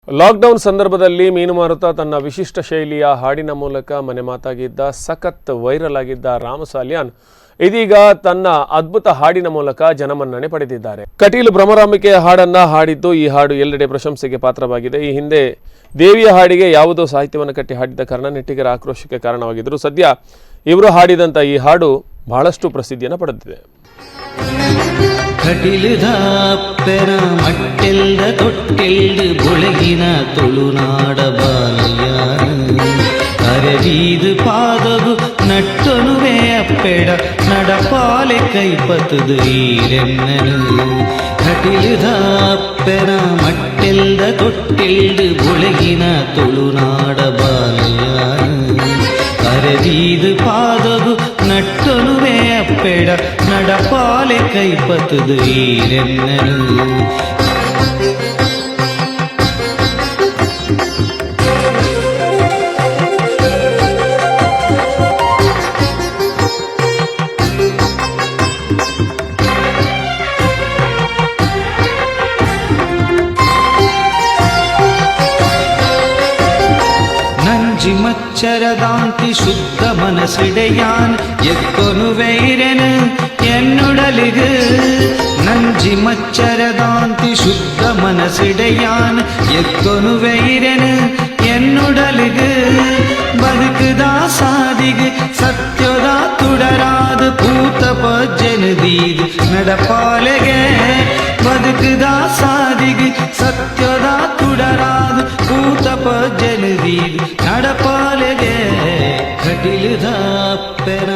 Lockdown ಸಂದರ್ಭದಲ್ಲಿ ಮೀನು ಮಾರುತ್ತಾ ತನ್ನ ವಿಶಿಷ್ಟ ಶೈಲಿಯ ಹಾಡಿನ ಮೂಲಕ ಮನೆ ಮಾತಾಗಿದ್ದ ಸಖತ್ ವೈರಲ್ ಆಗಿದ್ದ ರಾಮ ಸಾಲ್ಯಾನ್ ಇದೀಗ ತನ್ನ ಅದ್ಭುತ ಹಾಡಿನ ಮೂಲಕ ಜನಮನ್ನಣೆ ಪಡೆದಿದ್ದಾರೆ. ಕಟೀಲು ಭ್ರಮರಾಂಬಿಕೆಯ ಹಾಡನ್ನ ಹಾಡಿದ್ದು ಈ ಹಾಡು ಎಲ್ಲೆಡೆ ಪ್ರಶಂಸೆಗೆ ಪಾತ್ರವಾಗಿದೆ. ಈ ಹಿಂದೆ ದೇವಿಯ ಹಾಡಿಗೆ ಯಾವುದೋ ಸಾಹಿತ್ಯವನ್ನು ಕಟ್ಟಿ ಹಾಡಿದ್ದ ಕಾರಣ ನೆಟ್ಟಿಗರ ಆಕ್ರೋಶಕ್ಕೆ ಕಾರಣವಾಗಿದ್ದರು. ಸದ್ಯ ಇವರು ಹಾಡಿದಂಥ ಈ ಹಾಡು ಬಹಳಷ್ಟು ಪ್ರಸಿದ್ಧಿಯನ್ನು ಪಡೆದಿದೆ. ಕಟಿಲುದಾಪ್ಪೆರ ಮಟ್ಟೆಲ್ದ ತೊಟ್ಟೆಲ್ದು ಬೊಳಗಿನ ತುಳುನಾಡ ಬಾಲ್ಯಾನ ಕರವೀದು ಪಾದಗು ನಟ್ಟೊನುವೆ ಅಪ್ಪೆಡ ನಡಪಾಲೆ ಕೈಪತದು ಈರೆನ್ನನು ಕಟಿಲುದಾಪ್ಪೆರ ಮಟ್ಟೆಲ್ದ ತೊಟ್ಟೆಲ್ದು ಬೊಳಗಿನ ತುಳುನಾಡ ಬಾಲ್ಯಾನ ಕರವೀದು ಪಾದಗು ನಟ್ಟೊನುವೆ ಅಪ್ಪೆಡ ನಡಪಾಲೆ ಕೈಪತದು ಈರೆನ್ನನು ನಂಜಿ ಮಚ್ಚರದಾಂತಿ ಶುದ್ಧ ಮನಸ್ಸಿಡೆಯಾನ್ ಎಕ್ಕೊನು ವೈರನು ಎನ್ನುಡಲಿಗು ನಂಜಿ ಮಚ್ಚರದಾಂತಿ ಶುದ್ಧ ಮನಸ್ಸಿಡೆಯಾನ್ ಎಕ್ಕೊನು ವೈರನು ಎನ್ನುಡಲಿಗು ಬದುಕುದಾ ಸಾದಿಗೆ ಸತ್ಯದ ತುಡರಾದ ಪೂತ ಪಜ್ಜನದೀದು ನಡಪಾಲೆಗೆ ಬದುಕುದಾ ಸಾದಿಗೆ ಸತ್ಯದ ತುಡರಾದ ಪೂತ ಪಜ್ಜನದೀದು ನಡಪಾಲೆಗೆ ಕಟಿಲುದಾಪ್ಪೆರ